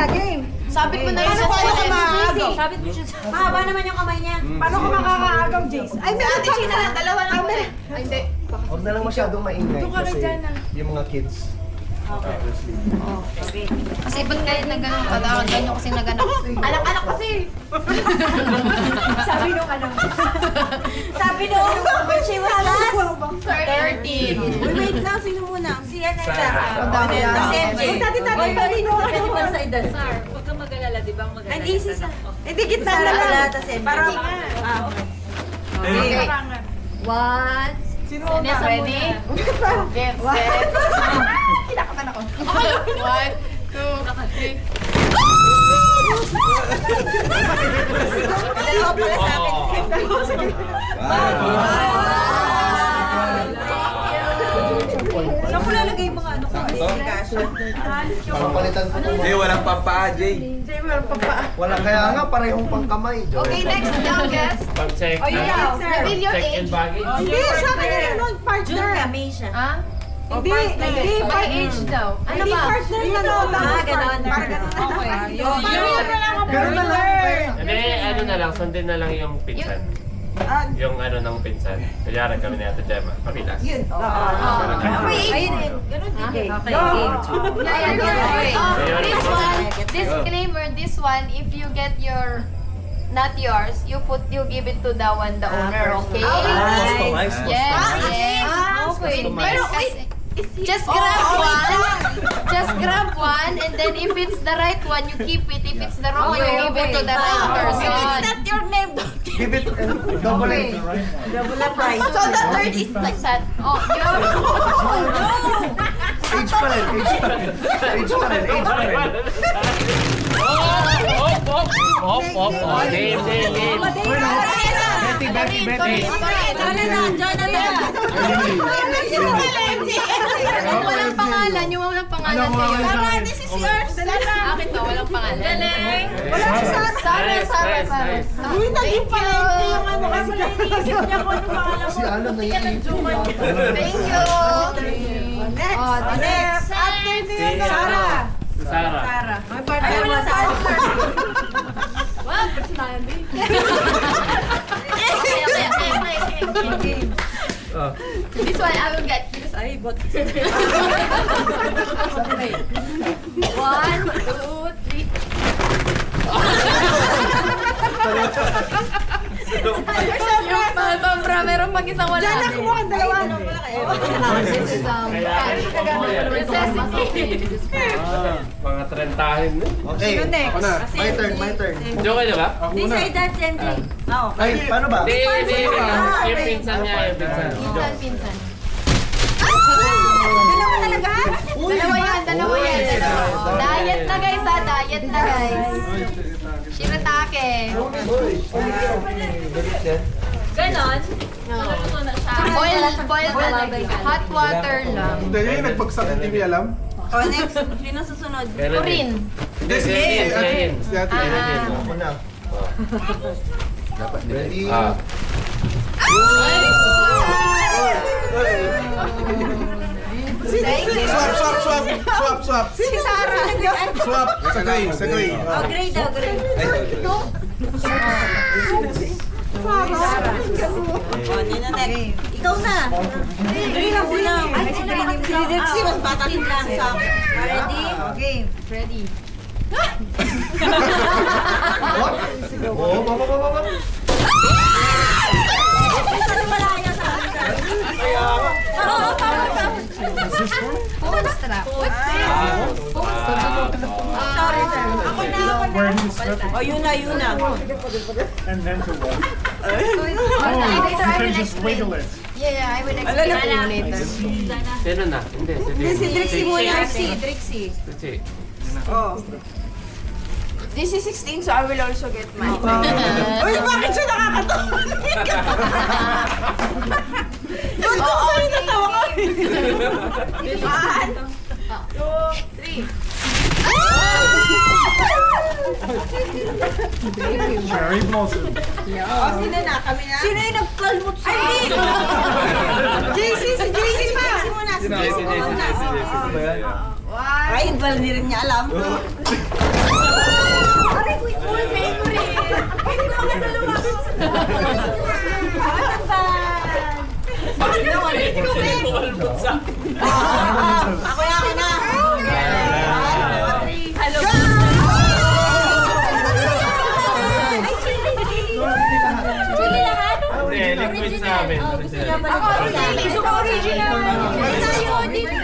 na, game. Sabit mo na yun Paano ka makakaagaw? Sabit mo siya. Mahaba naman yung kamay niya. Paano ka makakaagaw, Jace? Ay, may Ate China lang, dalawa lang. Ay, hindi. Huwag na lang masyadong maingay kasi yung mga kids. Kasi ba't kayo nagganong kadakan? Ganyan kasi naganak. Anak-anak kasi. Sabi nung ano. Sabi nung when she was last. 13. Uy, wait lang. Sino muna? Si Anessa. Sarah. Si MJ. Tatay pa rin yung ano. sa edad. Sir, huwag kang mag-alala, di ba? Mag-alala. Ang easy sa... Hindi, gitna na lang. Para... Okay. One. Sino muna? Ready? Get set. Kinakapan ako. One, two, three. Dalawa pala sa akin. Saan mo lalagay yung mga ano ko? Papalitan ko po. Hindi, walang pampaa, Jay. Wala, kaya nga parehong pangkamay. Okay, next youngest. Pag-check Oh, yun lang. Reveal your check in age. baggage. Hindi, sa akin yun nun, partner. Kami siya. Ah? Hindi, hindi, By age daw. Ano Hindi, ba? partner na nun. Ganon. Para ganon. Okay. Ganun na lang. Hindi, ano na lang, sundin na lang yung pinsan. Yung ano ng pinsan. Kaya kami ni Ate Gemma. Kapilas. Yun. Ayun. Ganun din. Okay. This one, disclaimer, this one, if you get your not yours, you give it to the owner, okay? Customize. Yes, yes. Okay. Pero wait, just grab one, and then if it's the right one, you keep it. If it's the wrong one, you give it to the right person. your name, Give it double it. double the price. So the third is like that. Oh, Age pa rin, age pa rin. Age pa rin, age pa rin. Off. Name. Betty. Walang pangalan, yung walang pangalan kayo. This is yours. Akin to, walang pangalan. Galing! Wala si Sarah. Sarah. Uy, naging pala yung ano kasi naisip niya ko yung pangalan Si mo. ano na Thank you. Next. Oh, Next. After din, Sarah. Sarah. May partner mo sa Wow, personality. Okay. This one I will get because I bought this. Okay. 1, 2, 3. Yung palpambra, meron pag isang wala. Diyan na kumuha ang dalawa. This is necessity. Mga trentahin na. Okay, ako na. My turn. Joke na ba? Decide that, MJ. Ay, paano ba? Hindi. Yung pinsan niya, yung pinsan. Pinsan. Dalawa talaga? Dalawa yan. Diet na guys diet na guys. Shiratake. Ganon. Naluluto na siya. Boil hot water lang. Hindi, yung nagbagsak, hindi mo alam. Oh, next. Sino susunod? Urin. Hindi, si Ate. Si Ate. Ako na. Ready? Swap. Si Sarah. Swap. Sa gray. Oh, grade daw, grade. Sarah. Oh, nino next. Ikaw na. Green ang unang. Si Dexy, mas bata din lang sa akin. Ready? Okay. Ready. Oo, baba. Ano malaya sa akin? Oo, tama. What's that? Sorry, sir. Ako na. Oh, yun na. And then to what? I will Just wiggle it. Yeah, I will explain to you later. Sino na? Hindi, Si Drixie muna. Trixie. Oh. This is 16, so I will also get mine. Uy, bakit siya nakakatawa? Doon sa'yo natawa ko. 1, 2, 3. Cherry blossom. Oh, sino na? Kami na? Sino yung nagkalmot sa akin? JC, si JC pa. Si muna. Si JC muna. Ay, iba rin niya alam. namin. Original. Gusto ko original. Ay, tayo, dito.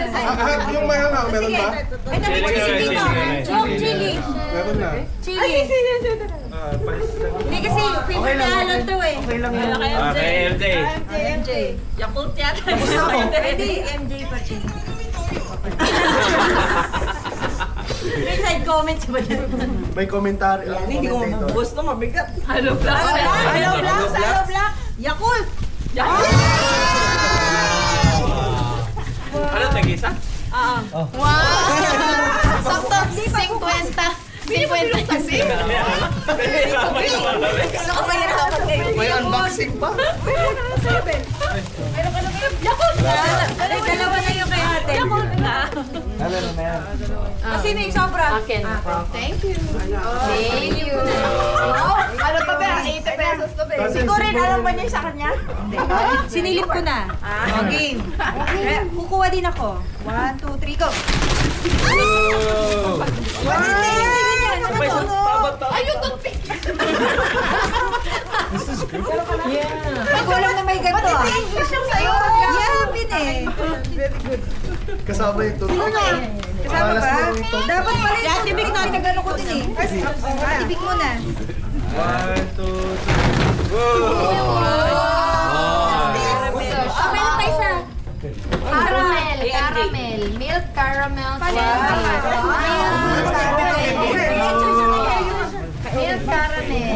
Yung mahal na, meron ba? Ay, namin ko si Dito. Chili. Meron na. Chili. Hindi kasi, favorite na halon to eh. Okay lang yun. Okay, MJ. MJ. Yakult yata. Hindi, MJ pati. May side comments ba dyan? May komentaryo. Hindi ko mabubos na mabigat. Hello, class. Hello, Black. Yakult. Ano, tag-isa? Wow! Sakto, 50. 50 kasi. Gusto ko mahirapan kayo. May unboxing pa. Ay, dalawa na yung kay ate. Yakult na. Meron na yan. Kasi na yung sobra. Akin. Thank you. Thank you. Wow! Ano pa ba? 80 pesos to ba? Siguro rin, alam ba niya sa kanya? Sinilip ko na. Okay. Kukuha din ako. 1, 2, 3, go! Ayun, toothpick! Pag walang na may ganito ah. English yung sa'yo. Yeah, pin eh. Kasama yung tutok. Kasama Malas ba? mo yung tutok. Dapat pala yung atibig na tinagano ko din eh. Atibig mo na. 1, 2, 3. Oh, meron pa isa. Caramel. Milk caramel candy. Milk caramel.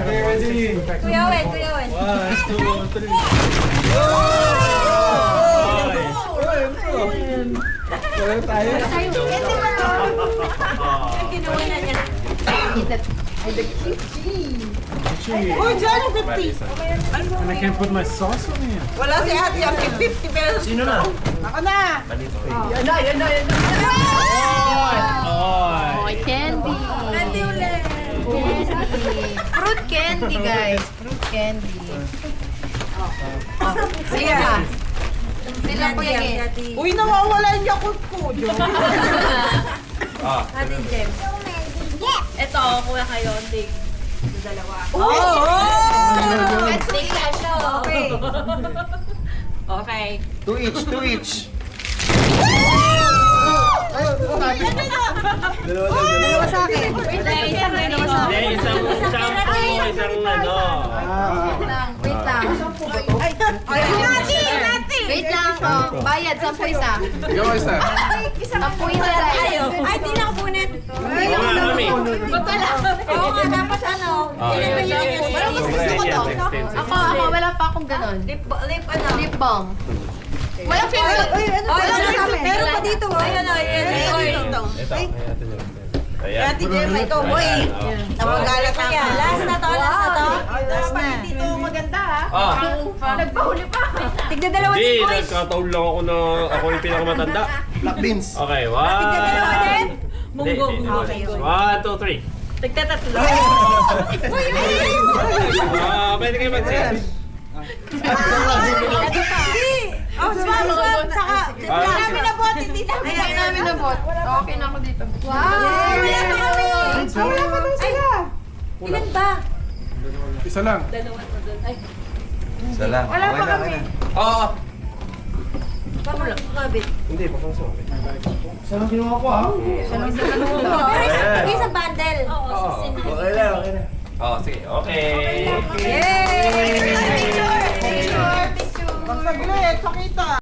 Ready? Kuya Wen. 1, 2, 3. Meron tayo. Kinuha na niya. Cheese. Oh, dyan ang 50. And I can't put my sauce on it. Wala si ate yung 50 pesos. Sino na? Ako na. Yan na. Oh, candy. Ate ulit. Candy. Fruit candy, guys. Fruit candy. Sige. Sila po yung Uy, nawawala yung Yakult ko. Ah. Ate Jem. Ito, kuha kayo. Take. Dalawa. Oh! Take that show. Okay. Okay. 2 each, 2 each. Dalawa sa akin. Isang Dalawa sa Hindi, akin. isang shampoo, isang ano. Wait lang. Wait lang. Oh, bayad, 10 isa. Ikaw isa. 10 isa tayo. Ay, di na ako punit. Oo nga, mami. Oo nga, dapat ano. Walang mas gusto ko to. Ako, wala pa akong ganon. Lip ano? Lip balm. Walang favorite. Ay, ano ba? Meron pa dito. Ay, ano, Ito, Ay, ayan. Ate Jem, ikaw boy. Napagalat na yan. Last na to. Last na. Dito maganda ha. Ah, Nagpahuli pa. Tigda dalawa hindi, si Boys. nagkataon lang ako na ako yung pinakamatanda. Black beans. Okay, Tigda dalawa din. Munggong. Okay. 1, 2, 3. Tagtatatlo. Pwede kayo mag-share. Oh, swap. Saka, wala namin na bot. Hindi namin Hindi namin nabot. Okay na ako dito. Wow! Wala pa kami. Wala pa daw sila. Ilan ba? Isa lang. Isa lang. Wala pa kami. Oo. Kabit. Hindi, pakasok. Isa lang kinuha ko ha. Pero isang bundle. Okay lang, okay na. Oh, sige. Okay. Yay! Picture. Saglit, pakita.